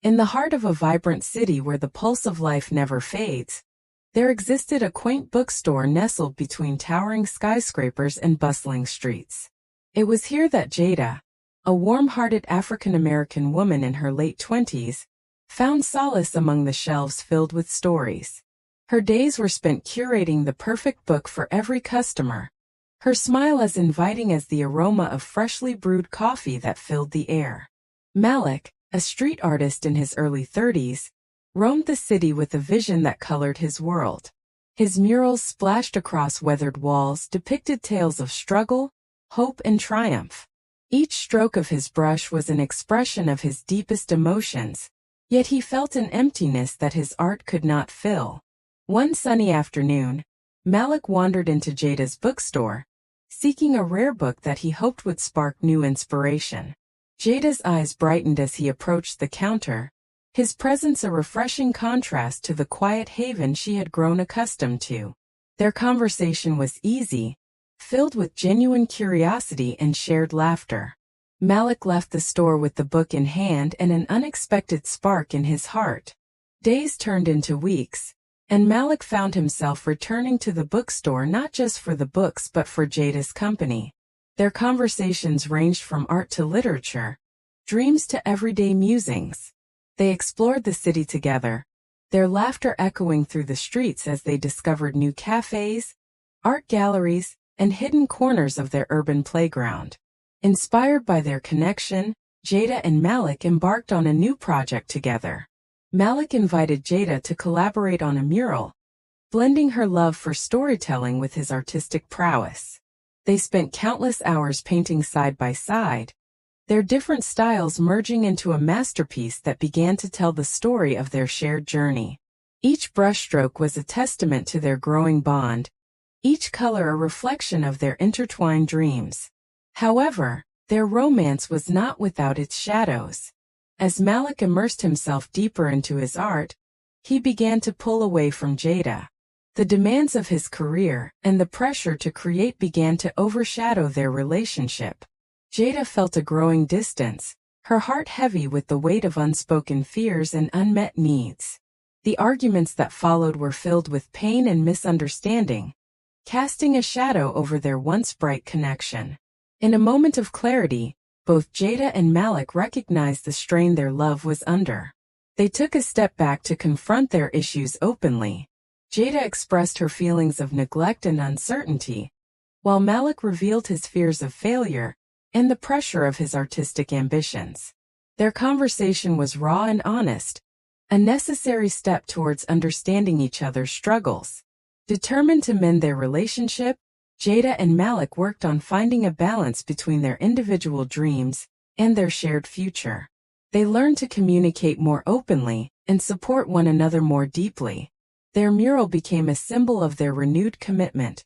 In the heart of a vibrant city where the pulse of life never fades, there existed a quaint bookstore nestled between towering skyscrapers and bustling streets. It was here that Jada, a warm-hearted African-American woman in her late 20s, found solace among the shelves filled with stories. Her days were spent curating the perfect book for every customer, her smile as inviting as the aroma of freshly brewed coffee that filled the air. Malik, a street artist in his early 30s, roamed the city with a vision that colored his world. His murals splashed across weathered walls depicted tales of struggle, hope, and triumph. Each stroke of his brush was an expression of his deepest emotions, yet he felt an emptiness that his art could not fill. One sunny afternoon, Malik wandered into Jada's bookstore, seeking a rare book that he hoped would spark new inspiration. Jada's eyes brightened as he approached the counter, his presence a refreshing contrast to the quiet haven she had grown accustomed to. Their conversation was easy, filled with genuine curiosity and shared laughter. Malik left the store with the book in hand and an unexpected spark in his heart. Days turned into weeks, and Malik found himself returning to the bookstore not just for the books but for Jada's company. Their conversations ranged from art to literature, dreams to everyday musings. They explored the city together, their laughter echoing through the streets as they discovered new cafes, art galleries, and hidden corners of their urban playground. Inspired by their connection, Jada and Malik embarked on a new project together. Malik invited Jada to collaborate on a mural, blending her love for storytelling with his artistic prowess. They spent countless hours painting side by side, their different styles merging into a masterpiece that began to tell the story of their shared journey. Each brushstroke was a testament to their growing bond, each color a reflection of their intertwined dreams. However, their romance was not without its shadows. As Malik immersed himself deeper into his art, he began to pull away from Jada. The demands of his career and the pressure to create began to overshadow their relationship. Jada felt a growing distance, her heart heavy with the weight of unspoken fears and unmet needs. The arguments that followed were filled with pain and misunderstanding, casting a shadow over their once bright connection. In a moment of clarity, both Jada and Malik recognized the strain their love was under. They took a step back to confront their issues openly. Jada expressed her feelings of neglect and uncertainty, while Malik revealed his fears of failure and the pressure of his artistic ambitions. Their conversation was raw and honest, a necessary step towards understanding each other's struggles. Determined to mend their relationship, Jada and Malik worked on finding a balance between their individual dreams and their shared future. They learned to communicate more openly and support one another more deeply. Their mural became a symbol of their renewed commitment,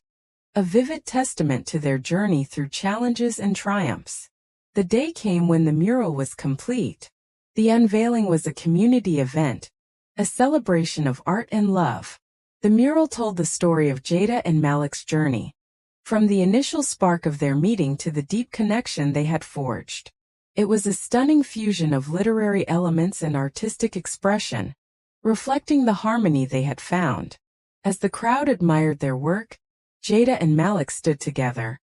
a vivid testament to their journey through challenges and triumphs. The day came when the mural was complete. The unveiling was a community event, a celebration of art and love. The mural told the story of Jada and Malik's journey, from the initial spark of their meeting to the deep connection they had forged. It was a stunning fusion of literary elements and artistic expression, reflecting the harmony they had found. As the crowd admired their work, Jada and Malik stood together,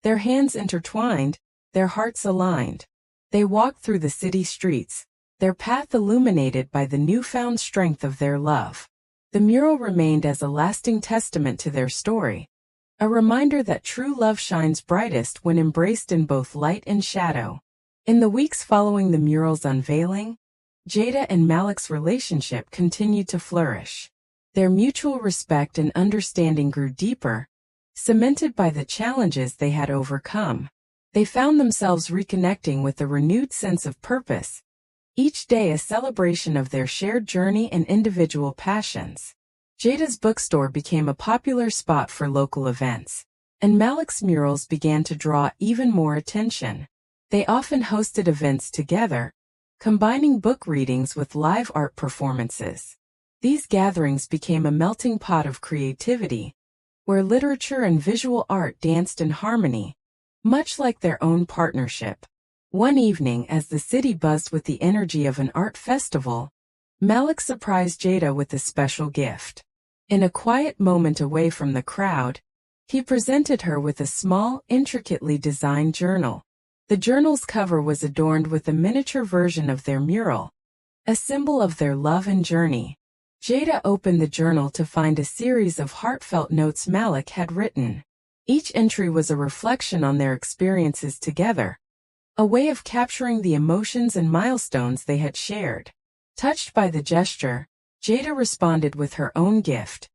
their hands intertwined, their hearts aligned. They walked through the city streets, their path illuminated by the newfound strength of their love. The mural remained as a lasting testament to their story, a reminder that true love shines brightest when embraced in both light and shadow. In the weeks following the mural's unveiling, Jada and Malik's relationship continued to flourish. Their mutual respect and understanding grew deeper, cemented by the challenges they had overcome. They found themselves reconnecting with a renewed sense of purpose, each day a celebration of their shared journey and individual passions. Jada's bookstore became a popular spot for local events, and Malik's murals began to draw even more attention. They often hosted events together, combining book readings with live art performances. These gatherings became a melting pot of creativity, where literature and visual art danced in harmony, much like their own partnership. One evening, as the city buzzed with the energy of an art festival, Malik surprised Jada with a special gift. In a quiet moment away from the crowd, he presented her with a small, intricately designed journal. The journal's cover was adorned with a miniature version of their mural, a symbol of their love and journey. Jada opened the journal to find a series of heartfelt notes Malik had written. Each entry was a reflection on their experiences together, a way of capturing the emotions and milestones they had shared. Touched by the gesture, Jada responded with her own gift,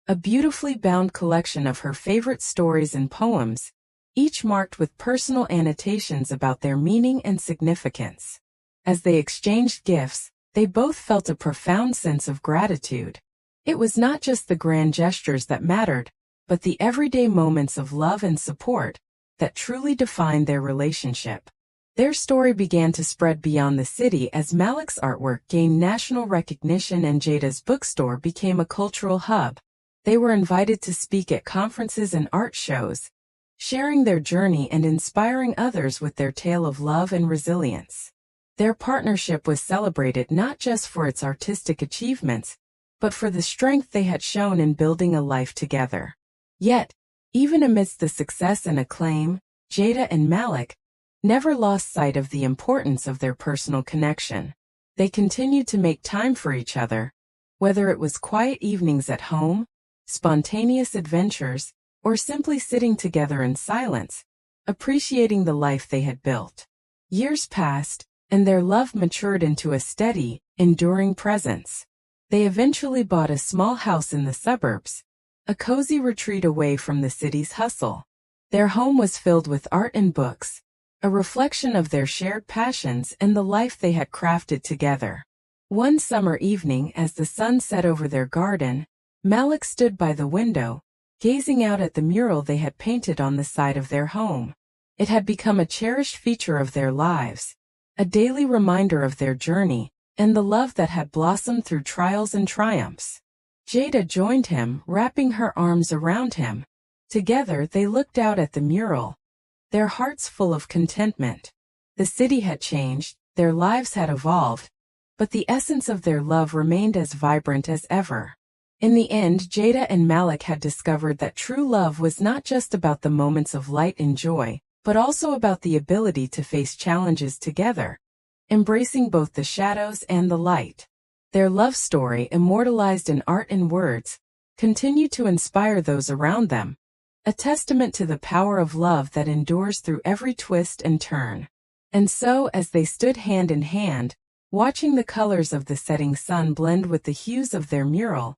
a beautifully bound collection of her favorite stories and poems, each marked with personal annotations about their meaning and significance. As they exchanged gifts, they both felt a profound sense of gratitude. It was not just the grand gestures that mattered, but the everyday moments of love and support that truly defined their relationship. Their story began to spread beyond the city as Malik's artwork gained national recognition and Jada's bookstore became a cultural hub. They were invited to speak at conferences and art shows, sharing their journey and inspiring others with their tale of love and resilience. Their partnership was celebrated not just for its artistic achievements, but for the strength they had shown in building a life together. Yet, even amidst the success and acclaim, Jada and Malik never lost sight of the importance of their personal connection. They continued to make time for each other, whether it was quiet evenings at home, spontaneous adventures, or simply sitting together in silence, appreciating the life they had built. Years passed, and their love matured into a steady, enduring presence. They eventually bought a small house in the suburbs, a cozy retreat away from the city's hustle. Their home was filled with art and books, a reflection of their shared passions and the life they had crafted together. One summer evening, as the sun set over their garden, Malik stood by the window, gazing out at the mural they had painted on the side of their home. It had become a cherished feature of their lives, a daily reminder of their journey and the love that had blossomed through trials and triumphs. Jada joined him, wrapping her arms around him. Together they looked out at the mural, their hearts full of contentment. The city had changed, their lives had evolved, but the essence of their love remained as vibrant as ever. In the end, Jada and Malik had discovered that true love was not just about the moments of light and joy, but also about the ability to face challenges together, embracing both the shadows and the light. Their love story, immortalized in art and words, continued to inspire those around them, a testament to the power of love that endures through every twist and turn. And so, as they stood hand in hand, watching the colors of the setting sun blend with the hues of their mural,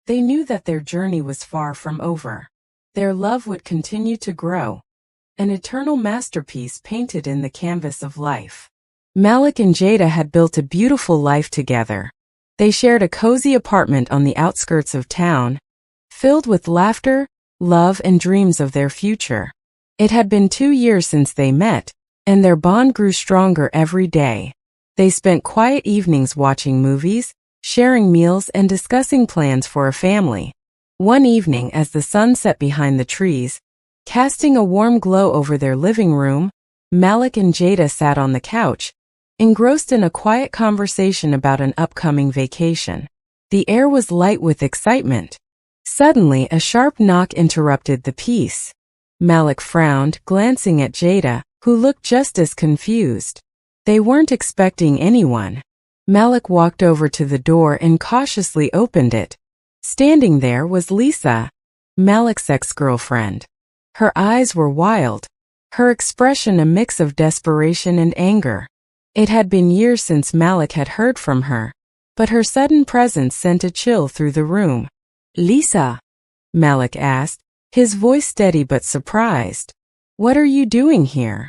they knew that their journey was far from over. Their love would continue to grow, an eternal masterpiece painted in the canvas of life. Malik and Jada had built a beautiful life together. They shared a cozy apartment on the outskirts of town, filled with laughter, love, and dreams of their future. It had been 2 years since they met, and their bond grew stronger every day. They spent quiet evenings watching movies, sharing meals, and discussing plans for a family. One evening, as the sun set behind the trees, casting a warm glow over their living room, Malik and Jada sat on the couch, engrossed in a quiet conversation about an upcoming vacation. The air was light with excitement. Suddenly, a sharp knock interrupted the peace. Malik frowned, glancing at Jada, who looked just as confused. They weren't expecting anyone. Malik walked over to the door and cautiously opened it. Standing there was Lisa, Malik's ex-girlfriend. Her eyes were wild, her expression a mix of desperation and anger. It had been years since Malik had heard from her, but her sudden presence sent a chill through the room. "Lisa?" Malik asked, his voice steady but surprised. "What are you doing here?"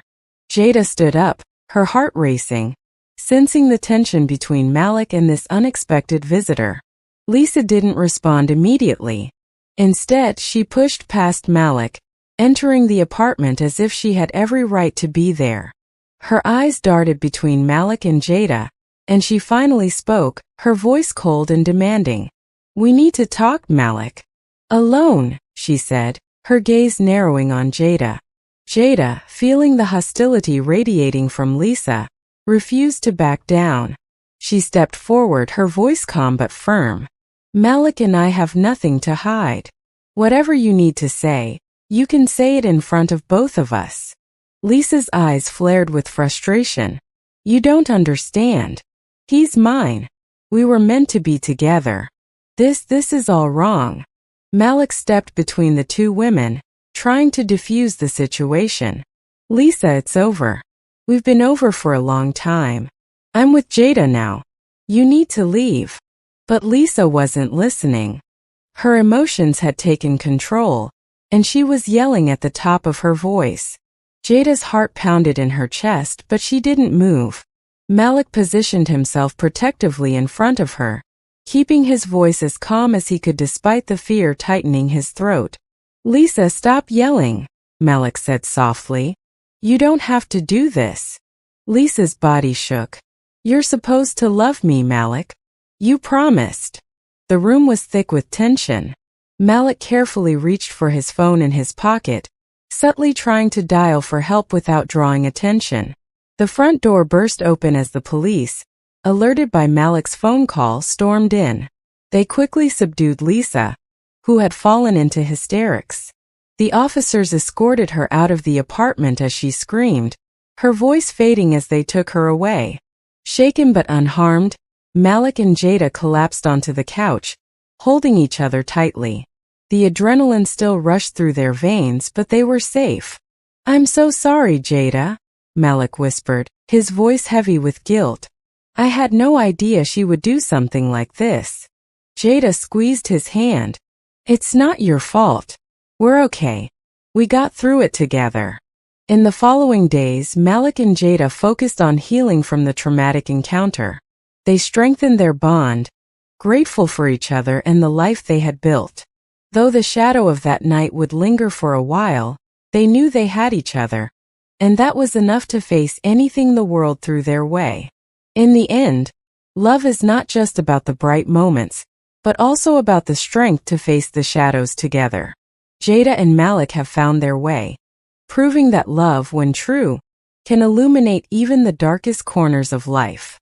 Jada stood up, her heart racing, sensing the tension between Malik and this unexpected visitor. Lisa didn't respond immediately. Instead, she pushed past Malik, entering the apartment as if she had every right to be there. Her eyes darted between Malik and Jada, and she finally spoke, her voice cold and demanding. "We need to talk, Malik." "Alone," she said, her gaze narrowing on Jada. Jada, feeling the hostility radiating from Lisa, refused to back down. She stepped forward, her voice calm but firm. Malik and I have nothing to hide. Whatever you need to say, you can say it in front of both of us. Lisa's eyes flared with frustration. You don't understand. He's mine. We were meant to be together. This is all wrong. Malik stepped between the two women, trying to defuse the situation. Lisa, it's over. We've been over for a long time. I'm with Jada now. You need to leave. But Lisa wasn't listening. Her emotions had taken control, and she was yelling at the top of her voice. Jada's heart pounded in her chest, but she didn't move. Malik positioned himself protectively in front of her, keeping his voice as calm as he could despite the fear tightening his throat. Lisa, stop yelling, Malik said softly. You don't have to do this. Lisa's body shook. You're supposed to love me, Malik. You promised. The room was thick with tension. Malik carefully reached for his phone in his pocket, subtly trying to dial for help without drawing attention. The front door burst open as the police, alerted by Malik's phone call, stormed in. They quickly subdued Lisa, who had fallen into hysterics. The officers escorted her out of the apartment as she screamed, her voice fading as they took her away. Shaken but unharmed, Malik and Jada collapsed onto the couch, holding each other tightly. The adrenaline still rushed through their veins, but they were safe. I'm so sorry, Jada, Malik whispered, his voice heavy with guilt. I had no idea she would do something like this. Jada squeezed his hand. It's not your fault. We're okay. We got through it together. In the following days, Malik and Jada focused on healing from the traumatic encounter. They strengthened their bond, grateful for each other and the life they had built. Though the shadow of that night would linger for a while, they knew they had each other, and that was enough to face anything the world threw their way. In the end, love is not just about the bright moments, but also about the strength to face the shadows together. Jada and Malik have found their way, proving that love, when true, can illuminate even the darkest corners of life.